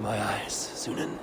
my eyes, Sunan.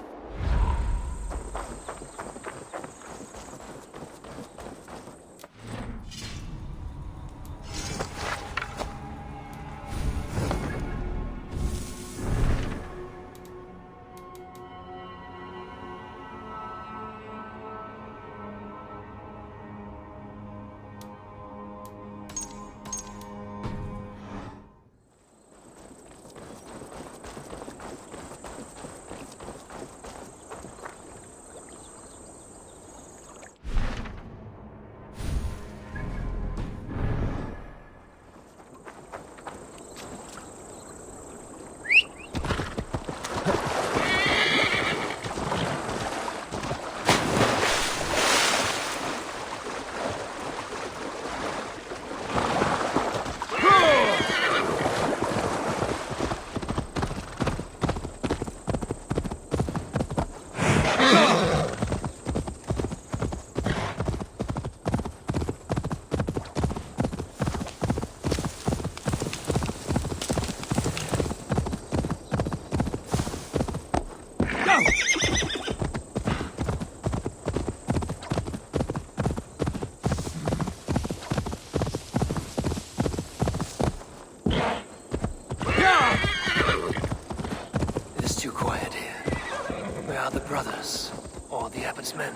Brothers, or the Abbot's men.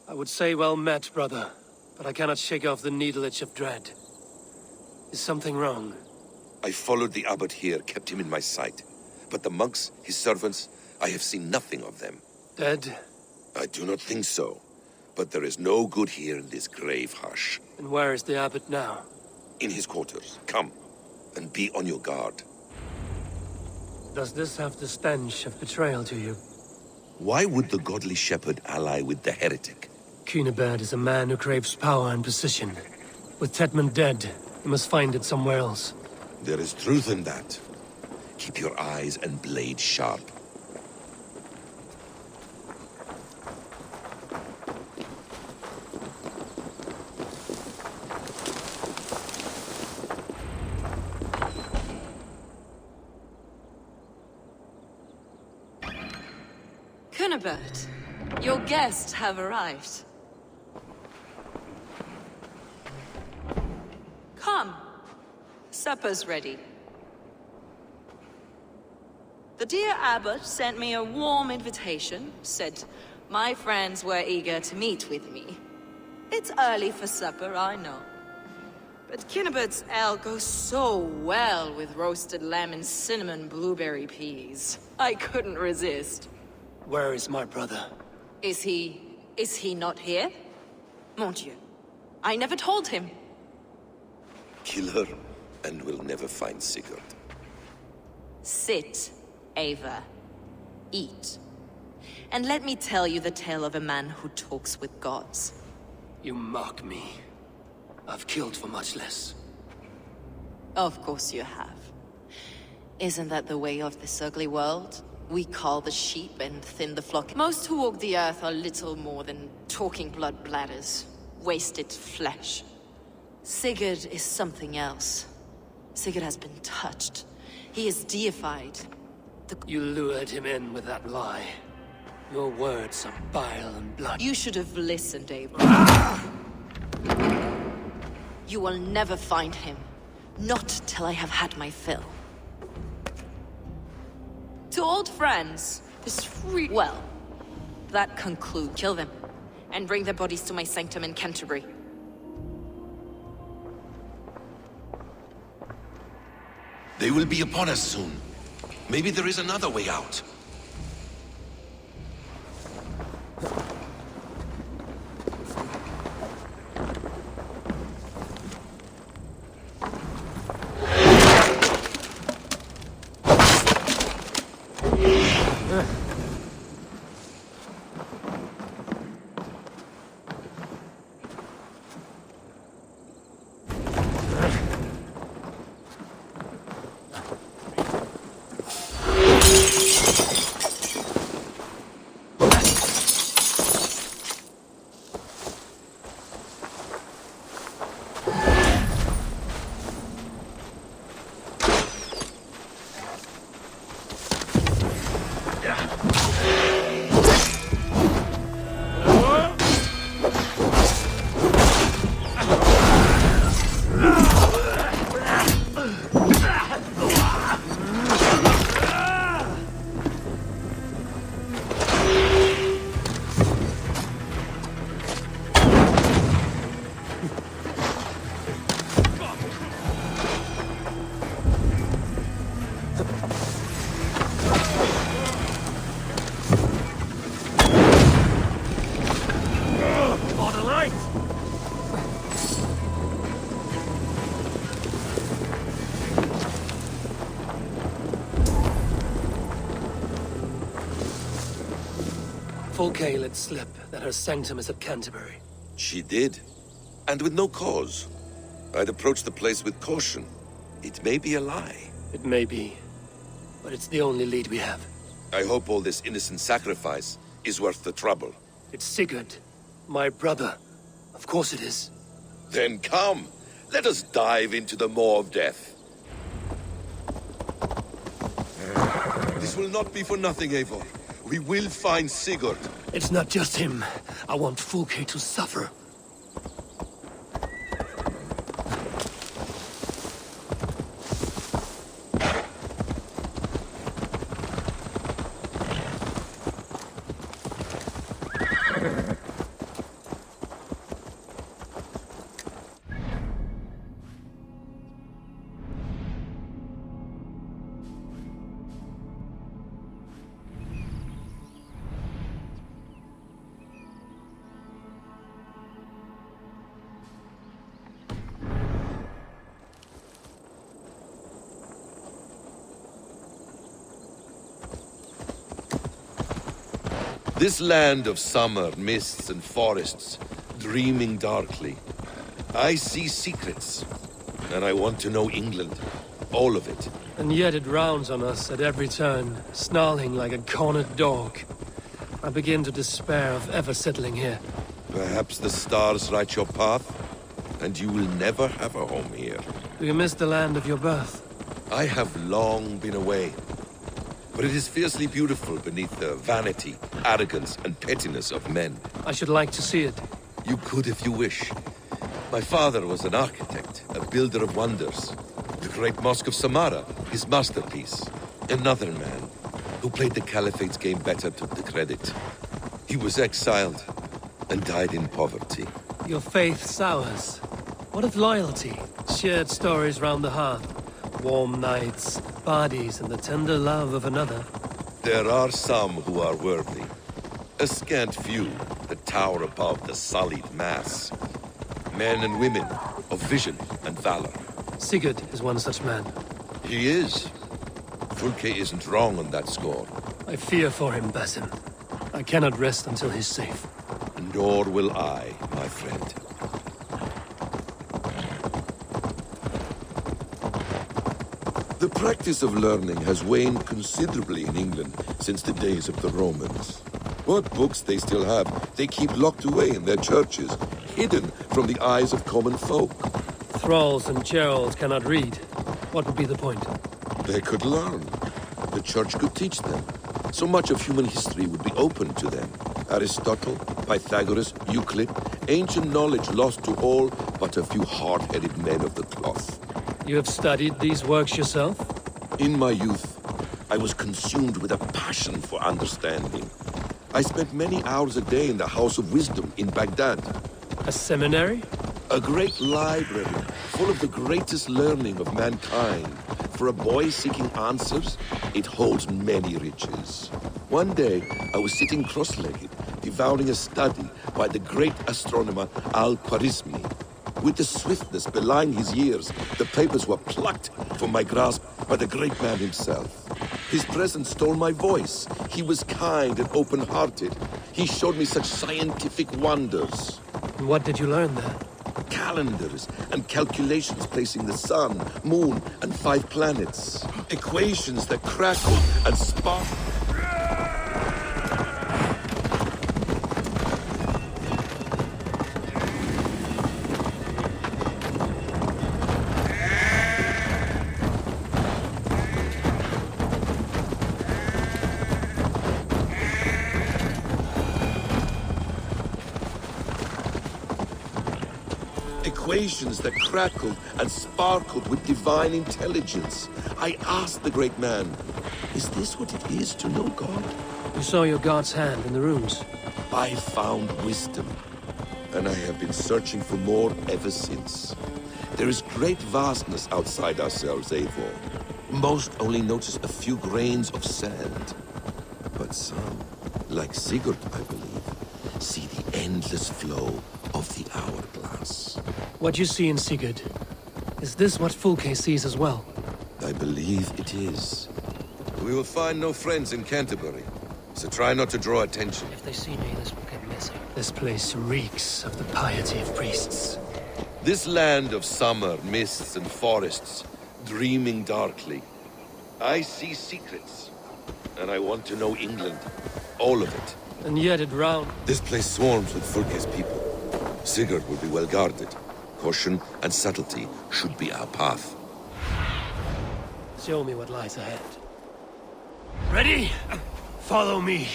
I would say well met, brother, but I cannot shake off the needle itch of dread. Is something wrong? I followed the Abbot here, kept him in my sight. But the monks, his servants, I have seen nothing of them. Dead? I do not think so. But there is no good here in this grave hush. And where is the Abbot now? In his quarters. Come, and be on your guard. Does this have the stench of betrayal to you? Why would the godly shepherd ally with the heretic? Cunibert is a man who craves power and position. With Tedman dead, he must find it somewhere else. There is truth in that. Keep your eyes and blade sharp. Cunibert, your guests have arrived. Come. Supper's ready. The dear Abbot sent me a warm invitation, said my friends were eager to meet with me. It's early for supper, I know. But Cunibert's ale goes so well with roasted lamb and cinnamon blueberry peas. I couldn't resist. Where is my brother? Is he not here? Mon Dieu. I never told him. Kill her, and we'll never find Sigurd. Sit, Eivor. Eat. And let me tell you the tale of a man who talks with gods. You mock me. I've killed for much less. Of course you have. Isn't that the way of this ugly world? We cull the sheep and thin the flock. Most who walk the earth are little more than talking blood bladders. Wasted flesh. Sigurd is something else. Sigurd has been touched. He is deified. You lured him in with that lie. Your words are bile and blood. You should have listened, Eivor. You will never find him. Not till I have had my fill. To old friends, well, that concludes. Kill them, and bring their bodies to my sanctum in Canterbury. They will be upon us soon. Maybe there is another way out. Fulke let slip that her sanctum is at Canterbury. She did. And with no cause. I'd approach the place with caution. It may be a lie. It may be, but it's the only lead we have. I hope all this innocent sacrifice is worth the trouble. It's Sigurd, my brother. Of course it is. Then come, let us dive into the maw of death. This will not be for nothing, Eivor. We will find Sigurd. It's not just him. I want Fulke to suffer. This land of summer, mists and forests, dreaming darkly. I see secrets, and I want to know England. All of it. And yet it rounds on us at every turn, snarling like a cornered dog. I begin to despair of ever settling here. Perhaps the stars write your path, and you will never have a home here. Do you miss the land of your birth? I have long been away. But it is fiercely beautiful beneath the vanity, arrogance, and pettiness of men. I should like to see it. You could if you wish. My father was an architect, a builder of wonders. The great Mosque of Samarra, his masterpiece. Another man, who played the Caliphate's game better, took the credit. He was exiled, and died in poverty. Your faith sours. What of loyalty? Shared stories round the hearth. Warm nights, parties, and the tender love of another. There are some who are worthy. A scant few that tower above the sullied mass. Men and women of vision and valor. Sigurd is one such man. He is. Fulke isn't wrong on that score. I fear for him, Basim. I cannot rest until he's safe. Nor will I, my friend. The practice of learning has waned considerably in England since the days of the Romans. What books they still have, they keep locked away in their churches, hidden from the eyes of common folk. Thralls and Geralds cannot read. What would be the point? They could learn. The church could teach them. So much of human history would be open to them. Aristotle, Pythagoras, Euclid, ancient knowledge lost to all but a few hard-headed men of the cloth. You have studied these works yourself? In my youth, I was consumed with a passion for understanding. I spent many hours a day in the House of Wisdom in Baghdad. A seminary? A great library, full of the greatest learning of mankind. For a boy seeking answers, it holds many riches. One day, I was sitting cross-legged, devouring a study by the great astronomer Al-Khwarizmi. With the swiftness belying his years, the papers were plucked from my grasp by the great man himself. His presence stole my voice. He was kind and open-hearted. He showed me such scientific wonders. And what did you learn there? Calendars and calculations placing the sun, moon, and 5 planets. Equations that crackle and spark. Equations that crackled and sparkled with divine intelligence. I asked the great man, is this what it is to know God? You saw your god's hand in the runes. I found wisdom, and I have been searching for more ever since. There is great vastness outside ourselves, Eivor. Most only notice a few grains of sand. But some, like Sigurd, I believe, see the endless flow of the hourglass. What you see in Sigurd, is this what Fulke sees as well? I believe it is. We will find no friends in Canterbury. so try not to draw attention. If they see me, this will get messy. This place reeks of the piety of priests. This land of summer, mists, and forests, dreaming darkly. I see secrets, and I want to know England. All of it. And yet it round. This place swarms with Fulke's people. Sigurd will be well guarded. Caution and subtlety should be our path. Show me what lies ahead. Ready? Follow me.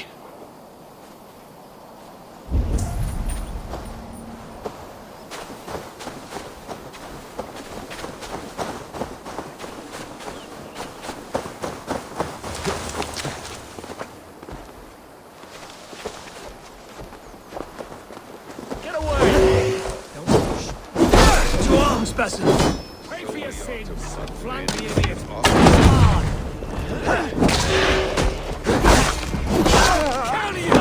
Get away! Don't push. To arms, peasant! Pay for your sins! Flank the idiot! Counter you!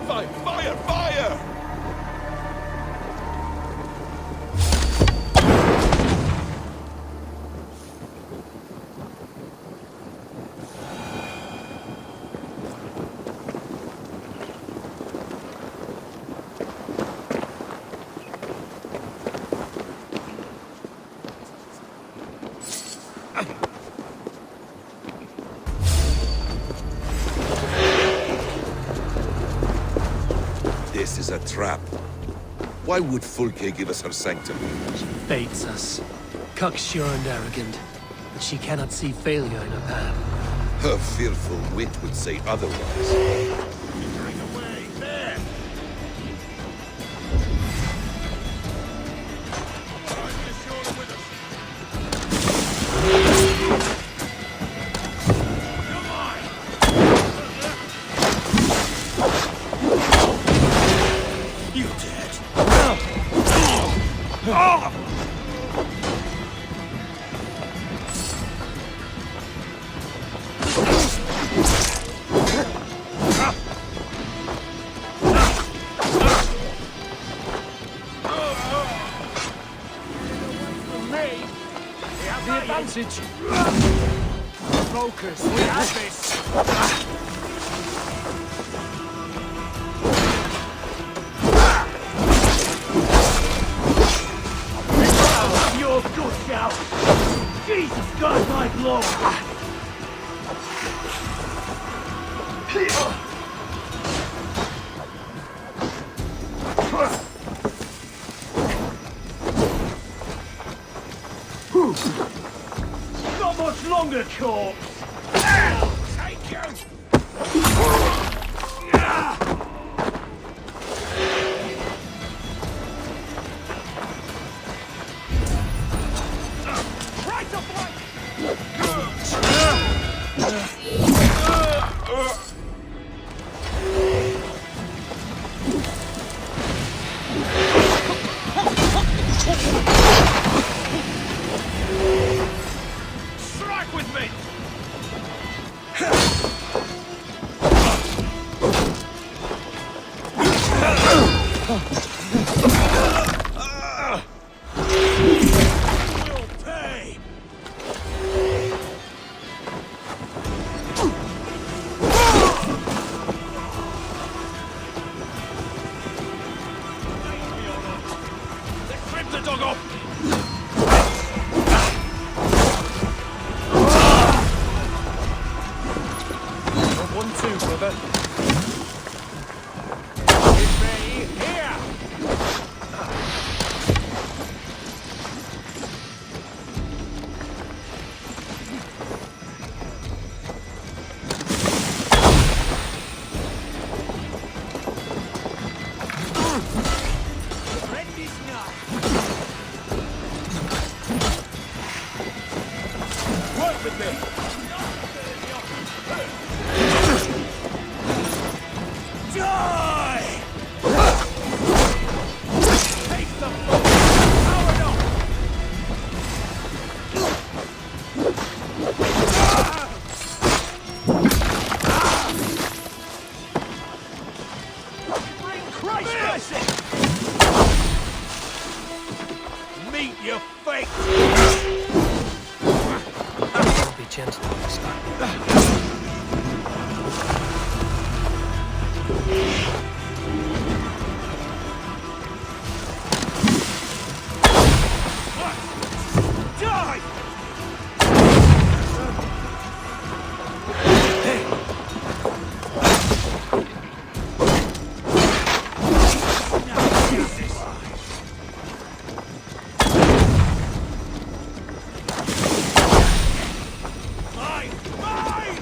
Fire! Fire! Fire! This is a trap. Why would Fulke give us her sanctum? She baits us. Cocksure and arrogant. But she cannot see failure in her path. Her fearful wit would say otherwise. Getting away! There! You dead? Me? We have the advantage. Focus, we have this. I'll have your guts out. Jesus God, my Lord. Not much longer, corpse! Take you! Right to flank! Strike with me! Will pay! Let's rip the dog off! 1-2, brother. Give me here! Ready now. Work with me! Die! Take the power up! Bring Christ mercy! Eat your fate! Be gentle next time. Die! Mine! Mine!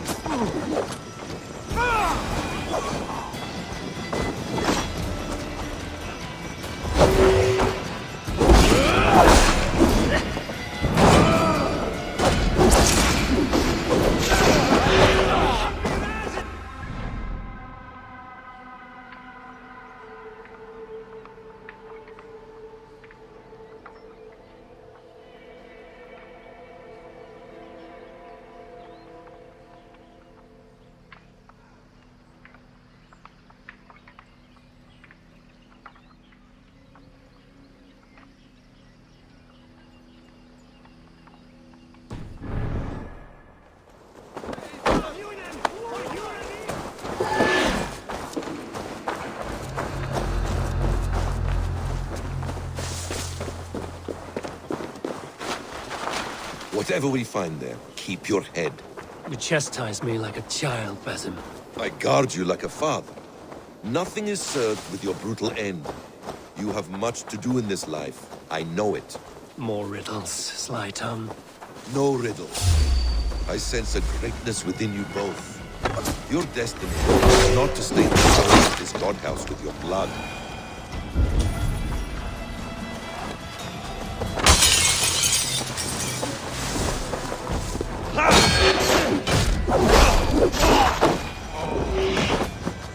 Whatever we find there, keep your head. You chastise me like a child, Basim. I guard you like a father. Nothing is served with your brutal end. You have much to do in this life. I know it. More riddles, sly tongue. No riddles. I sense a greatness within you both. Your destiny is not to stain the soil of this godhouse with your blood.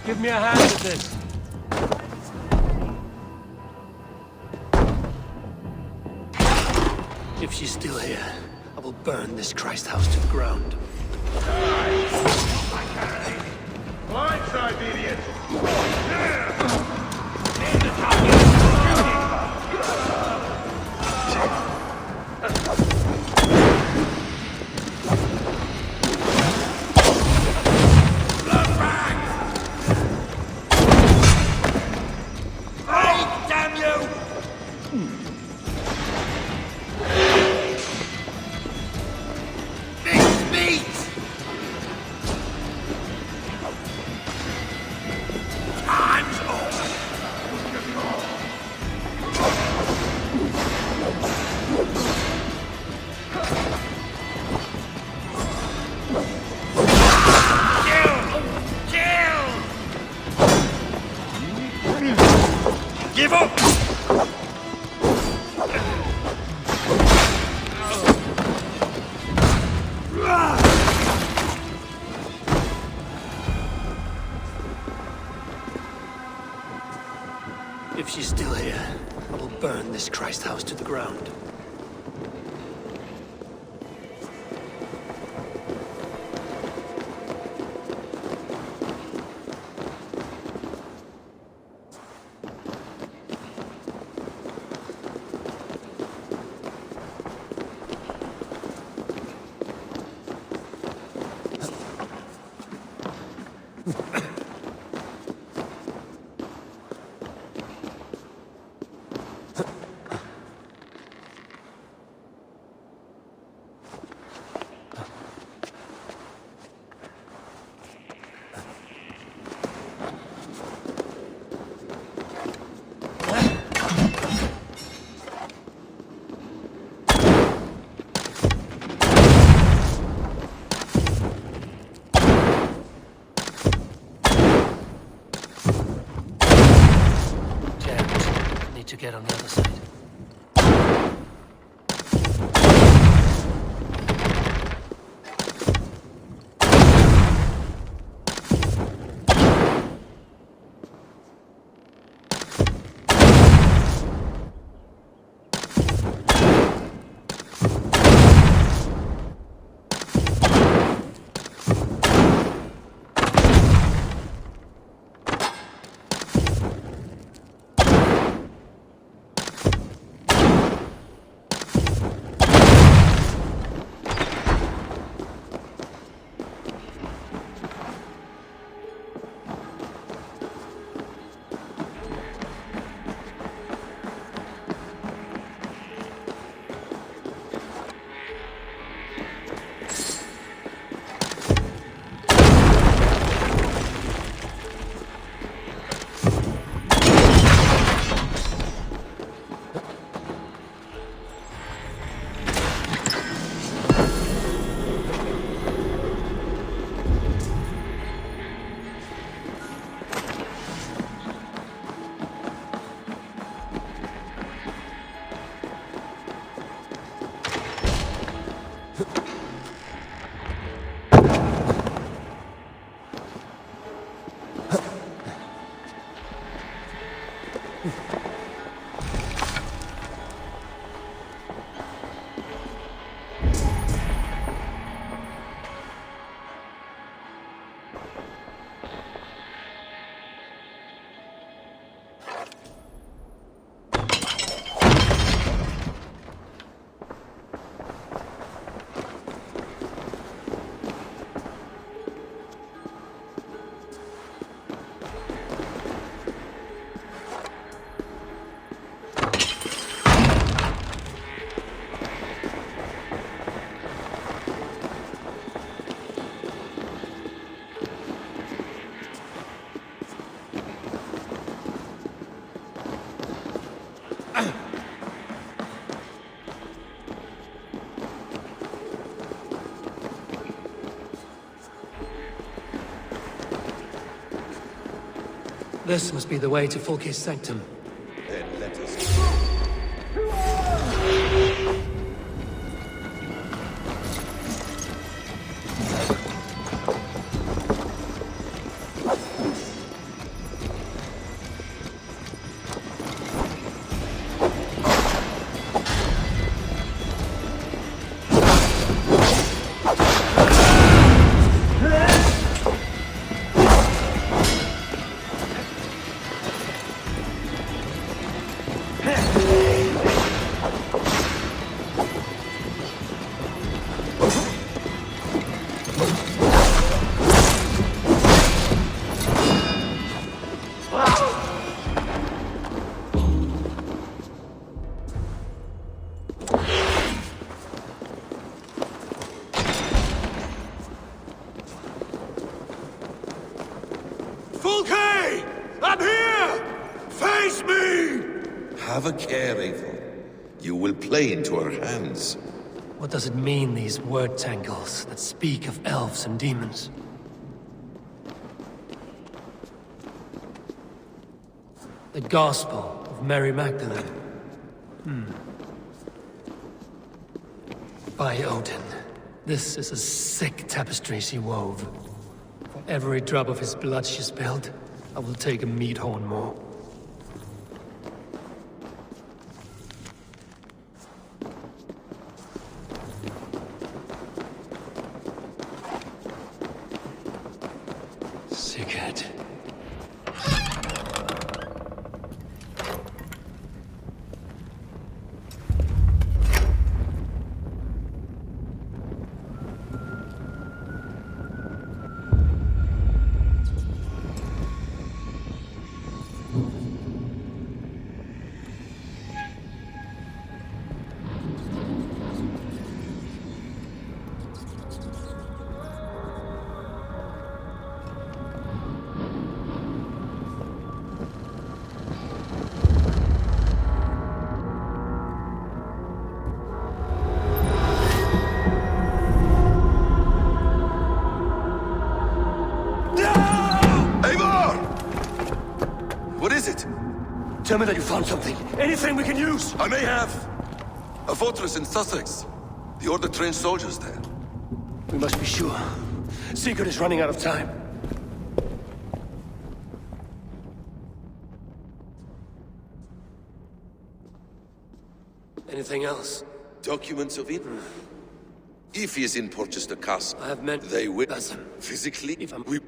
Give me a hand with this. If she's still here, I will burn this Christ house to the ground. Blindside, idiot! Give up! If she's still here, I will burn this Christ house to the ground. To get on the other side. This must be the way to Fulke's sanctum. Then let us... Fulke! I'm here! Face me! Have a care, Eivor. You will play into our hands. What does it mean, these word tangles that speak of elves and demons? The Gospel of Mary Magdalene. By Odin, this is a sick tapestry she wove. For every drop of his blood she spilled, I will take a meat horn more. Sigurd. Tell me that you found something. Anything we can use. I may have. A fortress in Sussex. The Order trained soldiers there. We must be sure. Sigurd is running out of time. Anything else? Documents of it. If he is in Porchester Castle, I have met... they will... Listen. Physically, If I'm... we...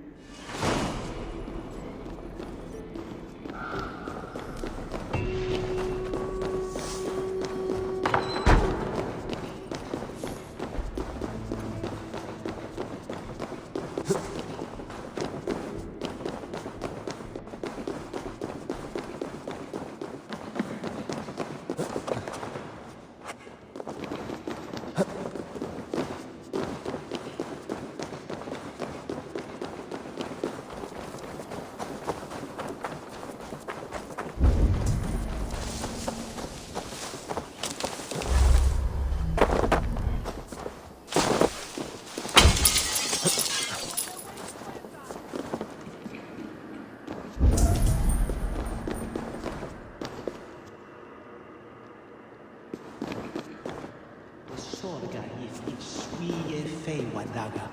Sorga if swie fei wadaga.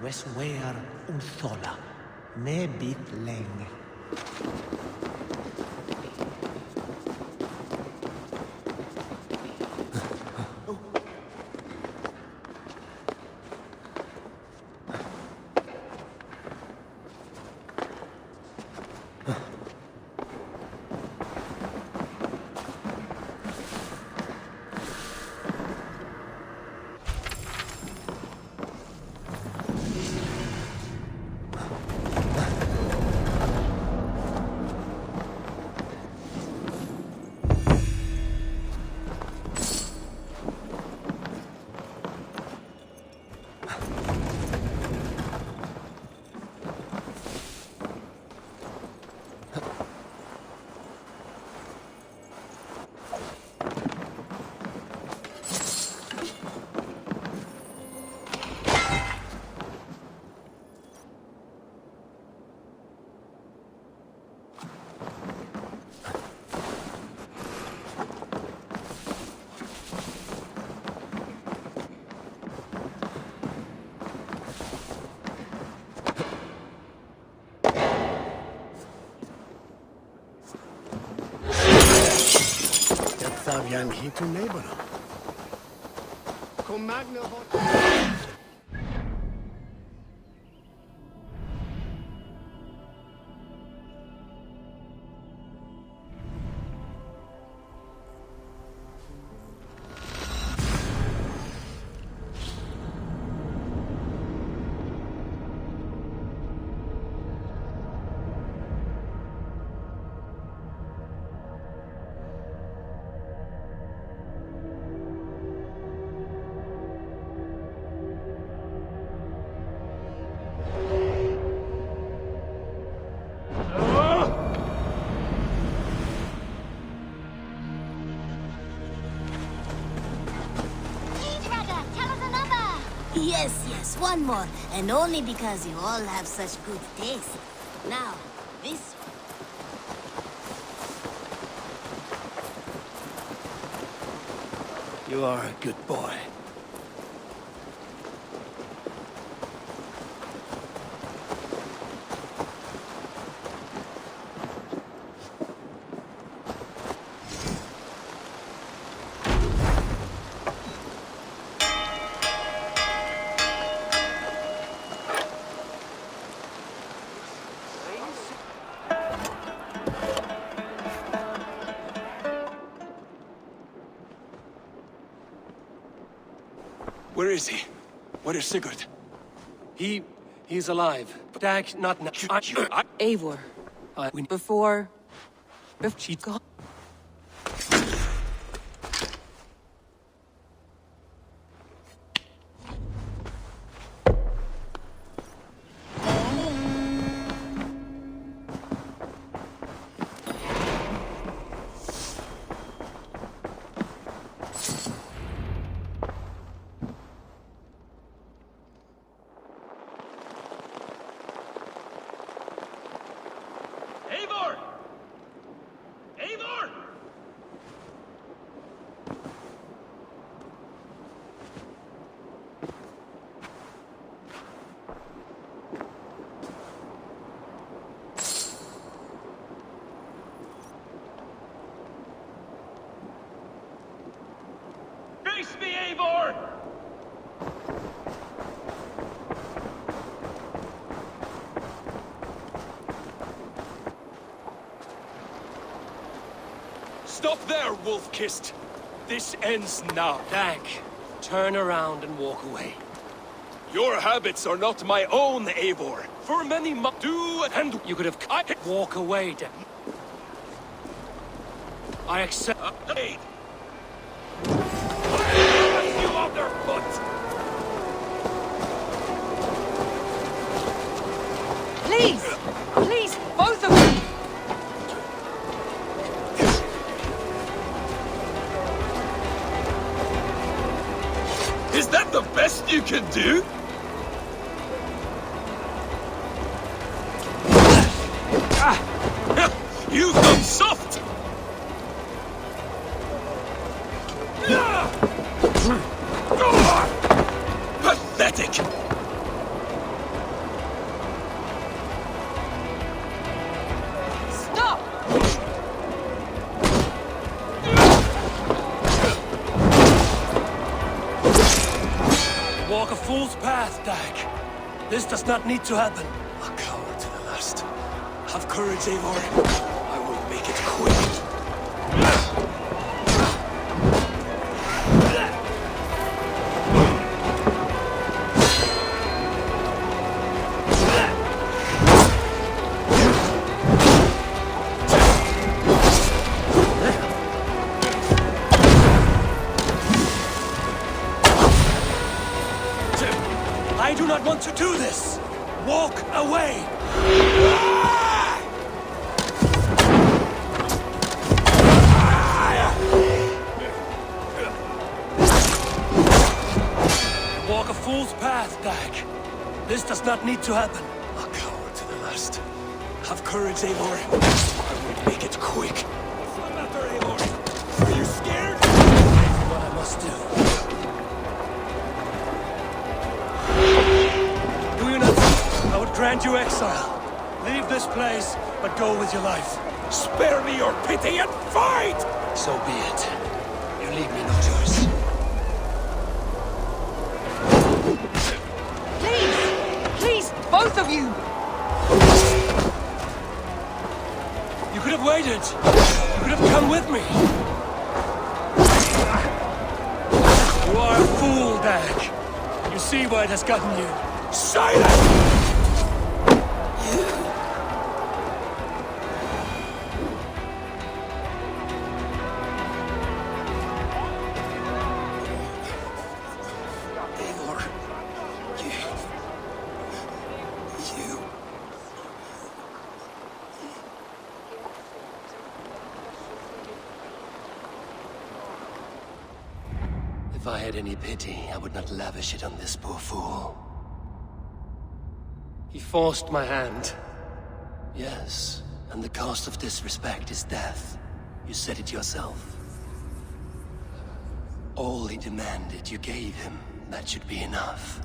Wes wear thola. Ne bit leng. Stawian hitu neighbor. Kom magna Yes, one more. And only because you all have such good taste. Now, this... You are a good boy. Where is he? Where is Sigurd? He's alive. Dag, not now. Eivor. Before she's gone. Eivor! Eivor! Face me, Eivor! Stop there, wolf-kissed! This ends now. Dag, turn around and walk away. Your habits are not my own, Eivor. For many do and You could have cut. Walk away, Dag. I accept. Hey! You underfoot! Please! Please, both of you! Is that the best you can do? You've gone soft! Pathetic! Stop! Walk a fool's path, Dag. This does not need to happen. A coward to the last. Have courage, Eivor. I will make it quick. I do not want to do this. Walk away. Walk a fool's path, Dag. This does not need to happen. A coward to the last. Have courage, Eivor. I will make it quick. What's the matter, Eivor? Are you scared? What I must do. Do you not think I would grant you exile? Leave this place, but go with your life. Spare me your pity and fight! So be it. leave me no choice. Please, both of you! You could have waited. You could have come with me. You are a fool, Dag. You see why it has gotten you. Silence! Eivor, you... If I had any pity, I would not lavish it on this poor fool. He forced my hand. Yes, and the cost of disrespect is death. You said it yourself. All he demanded, you gave him. That should be enough.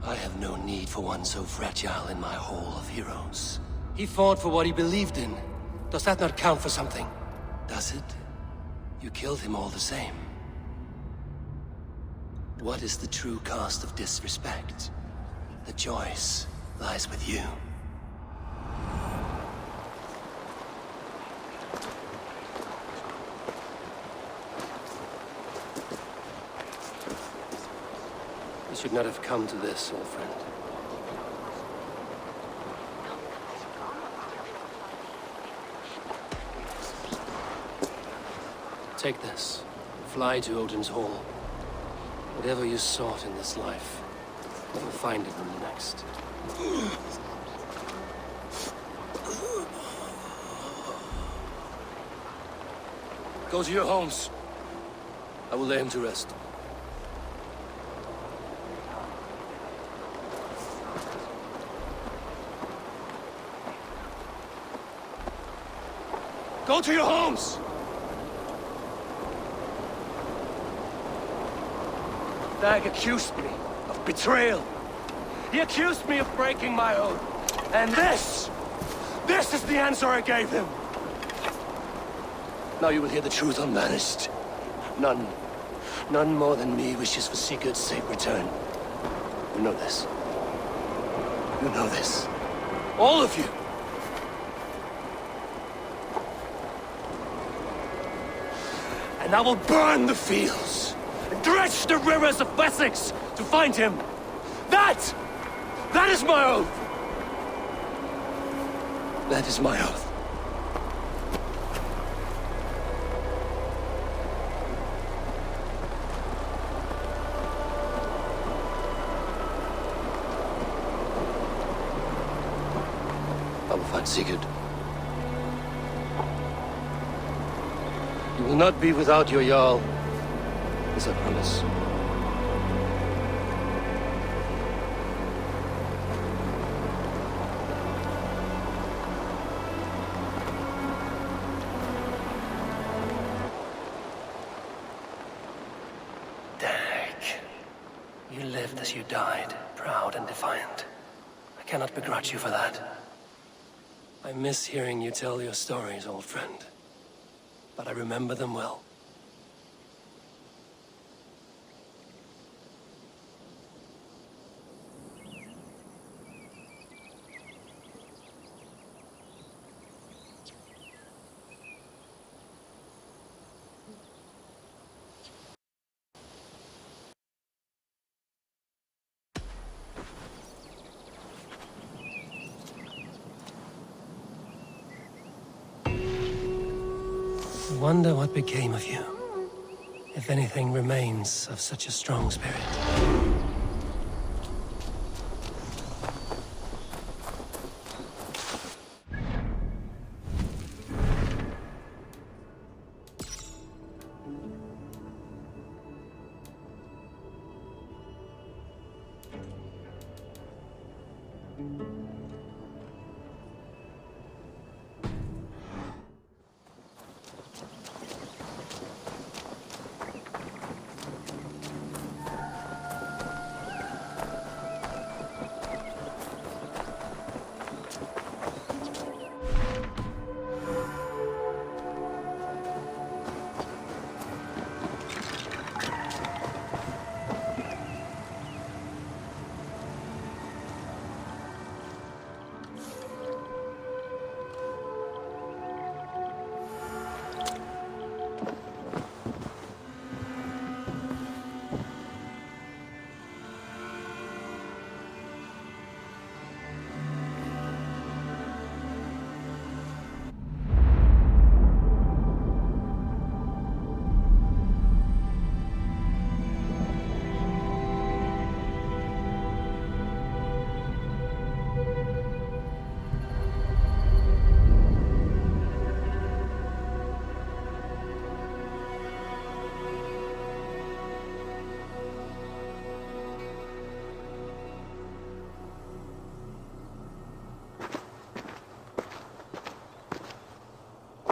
I have no need for one so fragile in my hall of heroes. He fought for what he believed in. Does that not count for something? Does it? You killed him all the same. What is the true cost of disrespect? The choice lies with you. You should not have come to this, old friend. Take this. Fly to Odin's Hall. Whatever you sought in this life, you will find it in the next. Go to your homes. I will lay him to rest. Go to your homes! Dag accused me of betrayal. He accused me of breaking my oath. And this is the answer I gave him. Now you will hear the truth unbanished. None more than me wishes for Sigurd's safe return. You know this. You know this. All of you. And I will burn the fields. Dredge the rivers of Wessex to find him! That is my oath! That is my oath. I will find Sigurd. You will not be without your Jarl. This I promise. Dag, you lived as you died, proud and defiant. I cannot begrudge you for that. I miss hearing you tell your stories, old friend. But I remember them well. I wonder what became of you, if anything remains of such a strong spirit.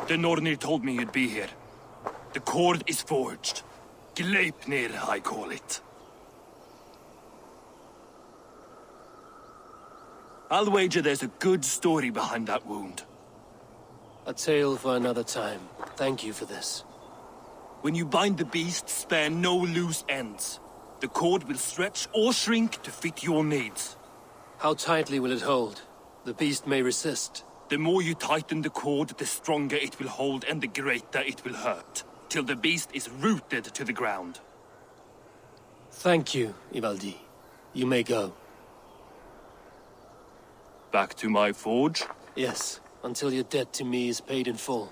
The Nornir told me you'd be here. The cord is forged. Gleipnir, I call it. I'll wager there's a good story behind that wound. A tale for another time. Thank you for this. When you bind the beast, spare no loose ends. The cord will stretch or shrink to fit your needs. How tightly will it hold? The beast may resist. The more you tighten the cord, the stronger it will hold and the greater it will hurt, till the beast is rooted to the ground. Thank you, Ivaldi. You may go. Back to my forge? Yes, until your debt to me is paid in full.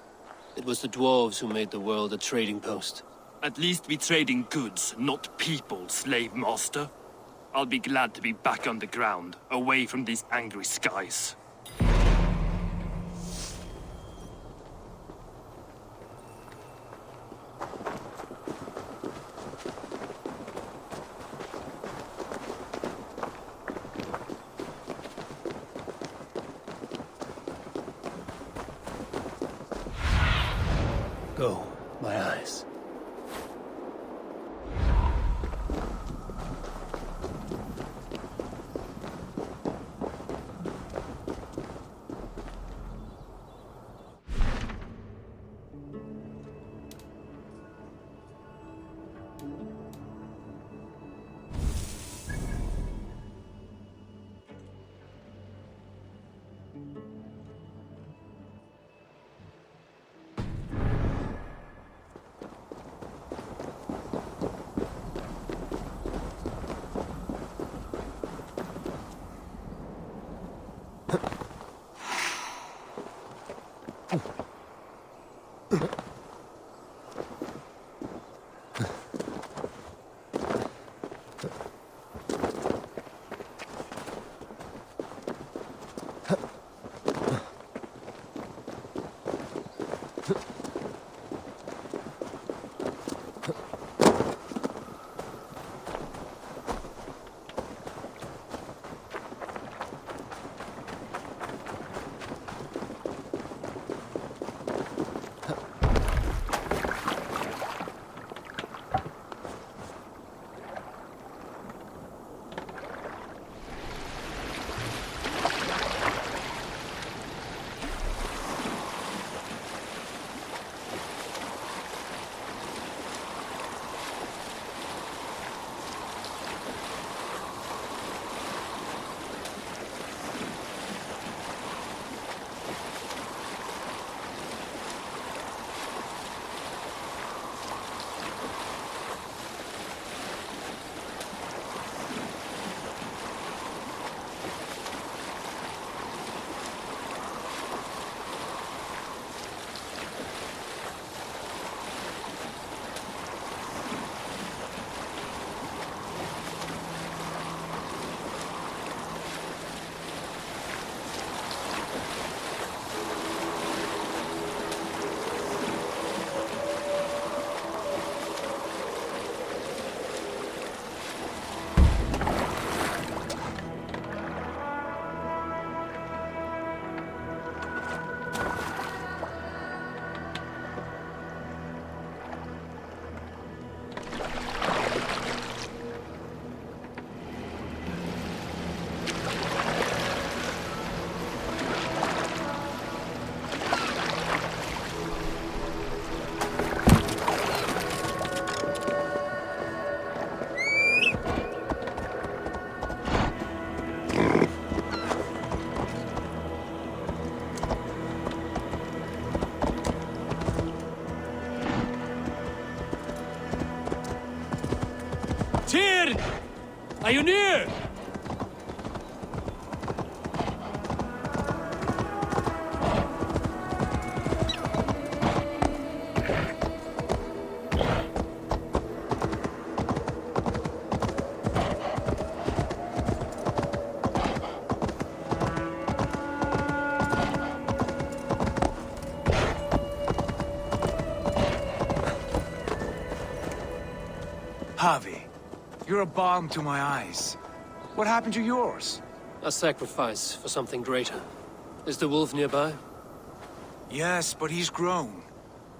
It was the dwarves who made the world a trading post. At least we trade in goods, not people, slave master. I'll be glad to be back on the ground, away from these angry skies. Go, my eyes. Tyr! Are you near? Javi, you're a balm to my eyes. What happened to yours? A sacrifice for something greater. Is the wolf nearby? Yes, but he's grown.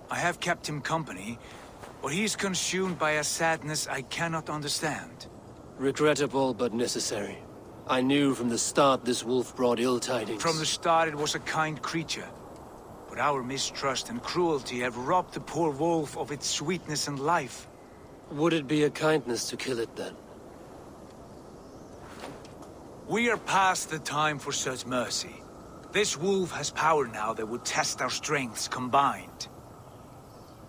I have kept him company, but he's consumed by a sadness I cannot understand. Regrettable, but necessary. I knew from the start this wolf brought ill tidings. From the start it was a kind creature. But our mistrust and cruelty have robbed the poor wolf of its sweetness and life. Would it be a kindness to kill it, then? We are past the time for such mercy. This wolf has power now that would test our strengths combined.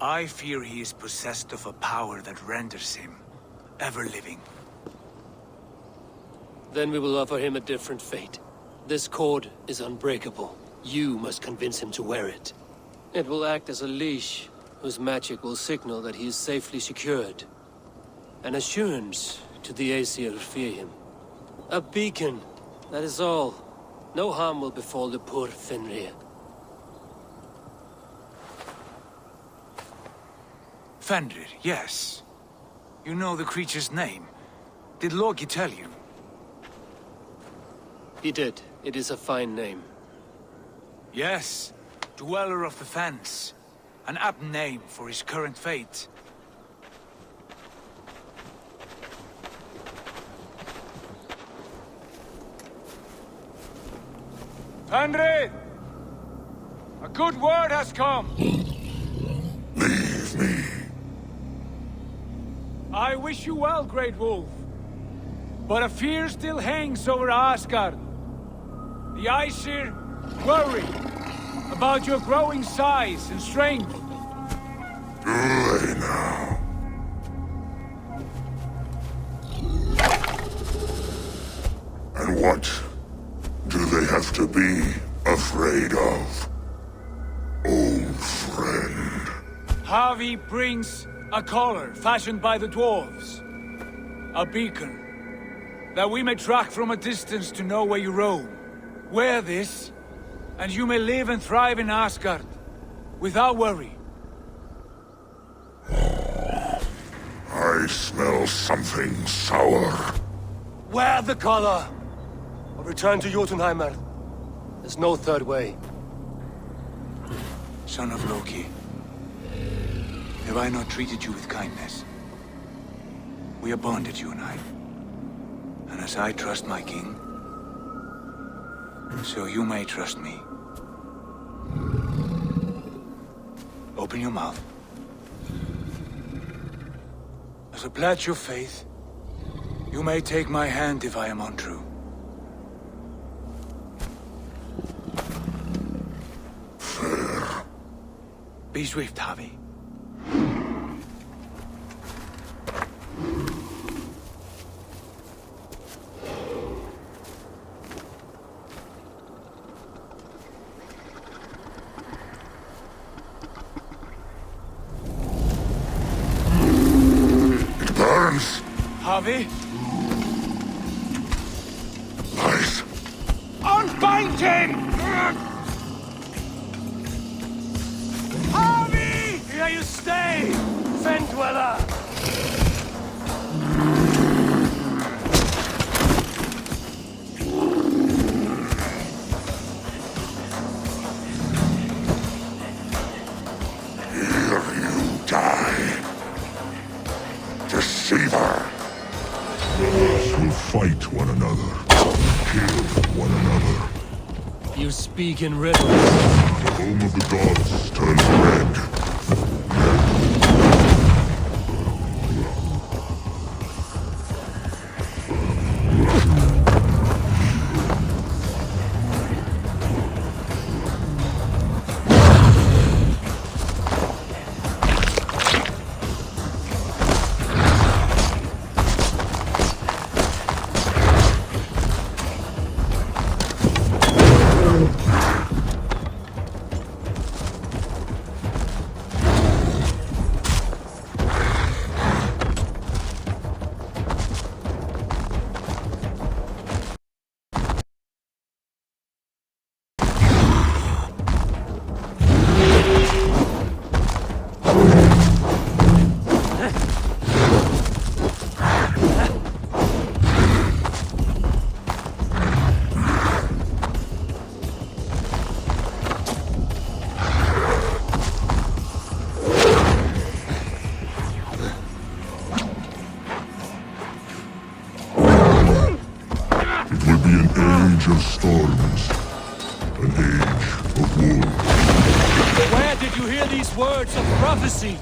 I fear he is possessed of a power that renders him ever-living. Then we will offer him a different fate. This cord is unbreakable. You must convince him to wear it. It will act as a leash, whose magic will signal that he is safely secured. An assurance to the Aesir who fear him. A beacon, that is all. No harm will befall the poor Fenrir. Fenrir, yes. You know the creature's name. Did Loki tell you? He did. It is a fine name. Yes. Dweller of the Fens. An apt name for his current fate. Fenrir! A good word has come! Leave me. I wish you well, Great Wolf. But a fear still hangs over Asgard. The Aesir worry about your growing size and strength. Do they now? And what do they have to be afraid of? Old friend. Havi brings a collar fashioned by the dwarves. A beacon. That we may track from a distance to know where you roam. Wear this, and you may live and thrive in Asgard, without worry. I smell something sour. Wear the collar! Or return to Jotunheimer. There's no third way. Son of Loki, have I not treated you with kindness? We are bonded, you and I. And as I trust my king, so you may trust me. Open your mouth. As a pledge of faith, you may take my hand if I am untrue. Fair. Be swift, Havi. Burns. Havi? Lies. Unbind him! Havi! Here you stay, Fen Dweller! Here you die. Deceiver. Us will fight one another. Kill one another. You speak in riddles. The home of the gods turns red. glacial storms. An age of war. Where did you hear these words of prophecy?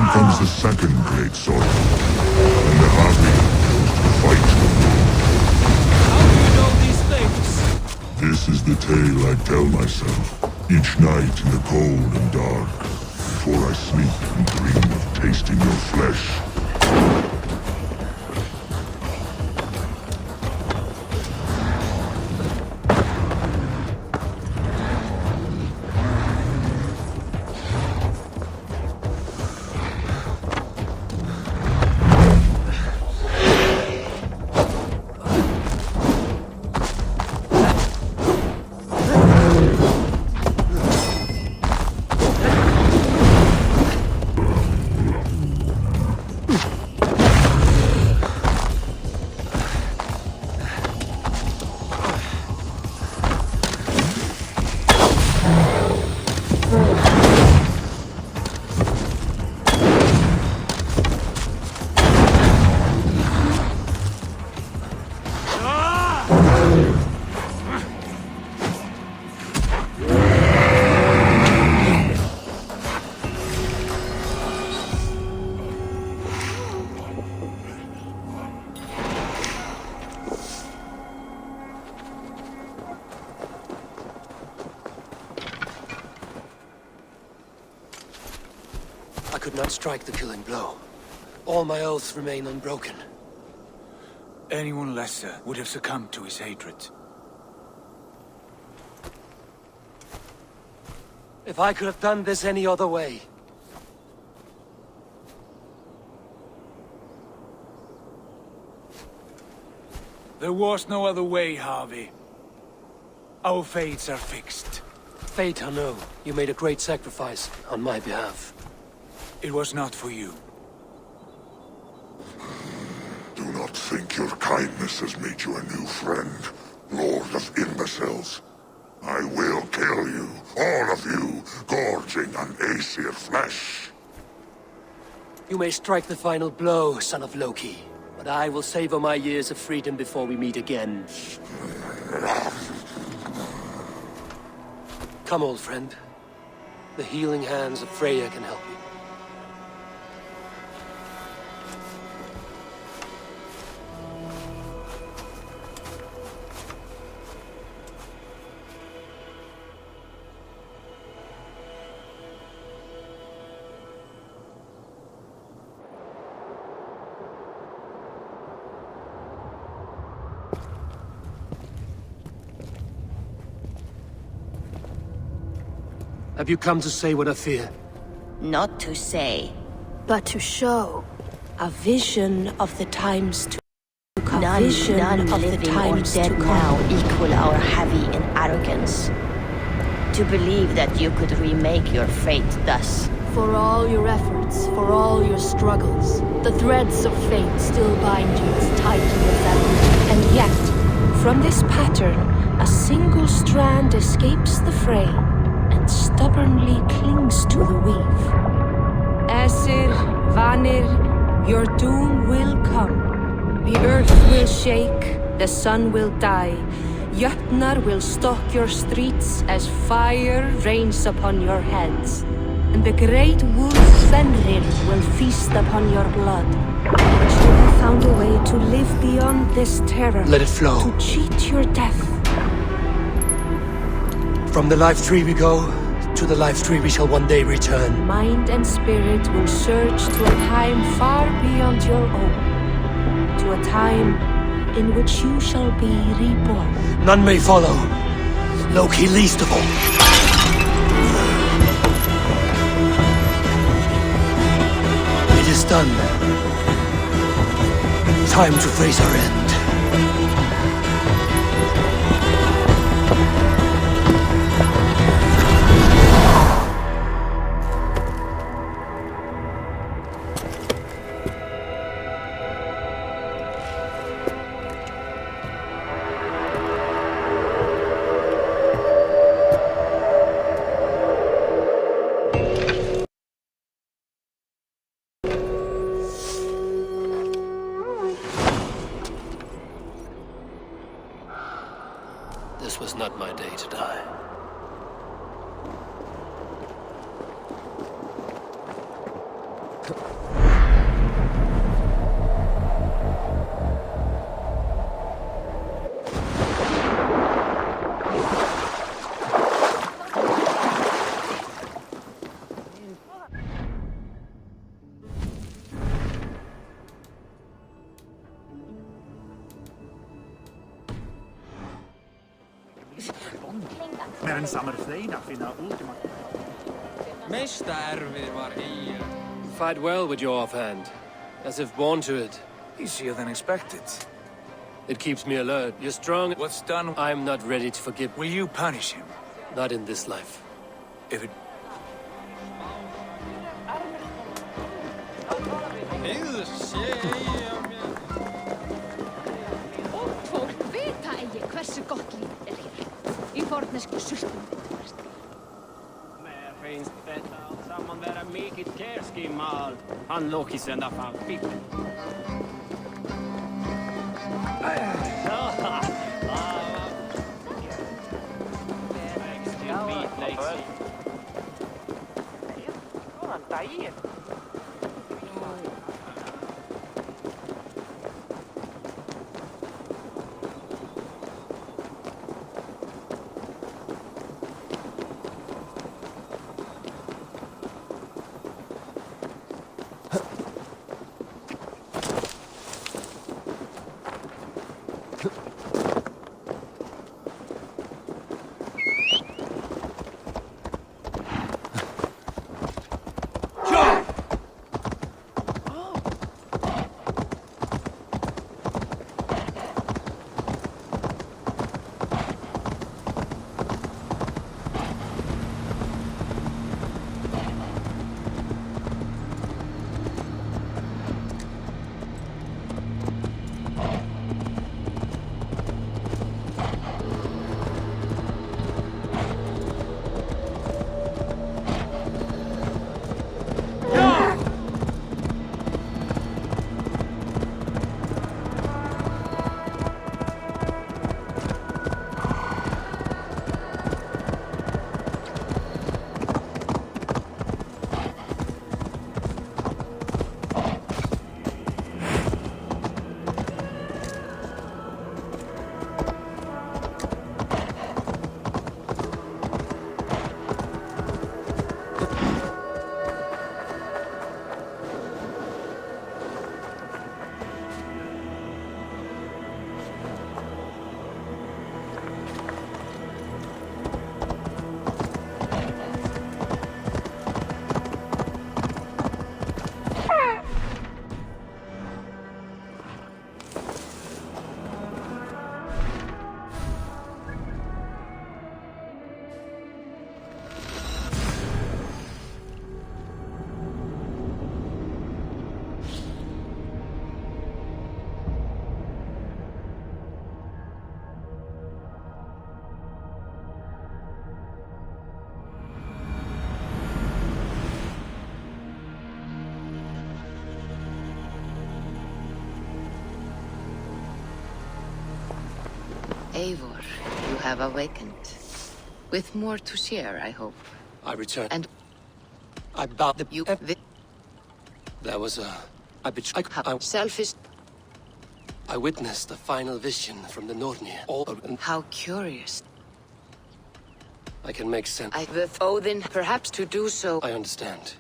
Comes the second great sorrow, and the Harpy goes to fight. How do you know these things? This is the tale I tell myself, each night in the cold and dark, before I sleep and dream of tasting your flesh. I could not strike the killing blow. All my oaths remain unbroken. Anyone lesser would have succumbed to his hatred. If I could have done this any other way. There was no other way, Harvey. Our fates are fixed. Fate, I know. You made a great sacrifice on my behalf. It was not for you. Do not think your kindness has made you a new friend. Lord of imbeciles. I will kill you, all of you, gorging on Aesir flesh. You may strike the final blow, son of Loki, but I will savor my years of freedom before we meet again. Come, old friend. The healing hands of Freya can help you. Have you come to say what I fear? Not to say, but to show a vision of the times to come. none of the living or times dead to come. now equal our heavy in arrogance. To believe that you could remake your fate thus. For all your efforts, for all your struggles, the threads of fate still bind you as tightly as ever. And yet, from this pattern, a single strand escapes the fray and stubbornly clings to the weave. Aesir, Vanir, your doom will come. The earth will shake, the sun will die. Jötnar will stalk your streets as fire rains upon your heads. And the great wolf Fenrir will feast upon your blood. But you have found a way to live beyond this terror. Let it flow. To cheat your death. From the life tree we go, to the life tree we shall one day return. Mind and spirit will surge to a time far beyond your own. To a time in which you shall be reborn. None may follow, Loki least of all. It is done. Time to face our end. This was not my day to die. You fight well with your offhand, as if born to it. Easier than expected. It keeps me alert. You're strong. What's done? I'm not ready to forgive. Will you punish him? Not in this life. If it... Fólk vita eigi hversu gott líf hér. Í fornesku sultum. Mér finnst þetta allt saman vera mikill kerskimál. Hann Loki senda fram bíl. Góðan daginn. Eivor, you have awakened. With more to share, I hope. I returned. And I bowed the you... There was a... I Selfish... I witnessed the final vision from the Nornir. How curious. I can make sense. With Odin, perhaps to do so... I understand.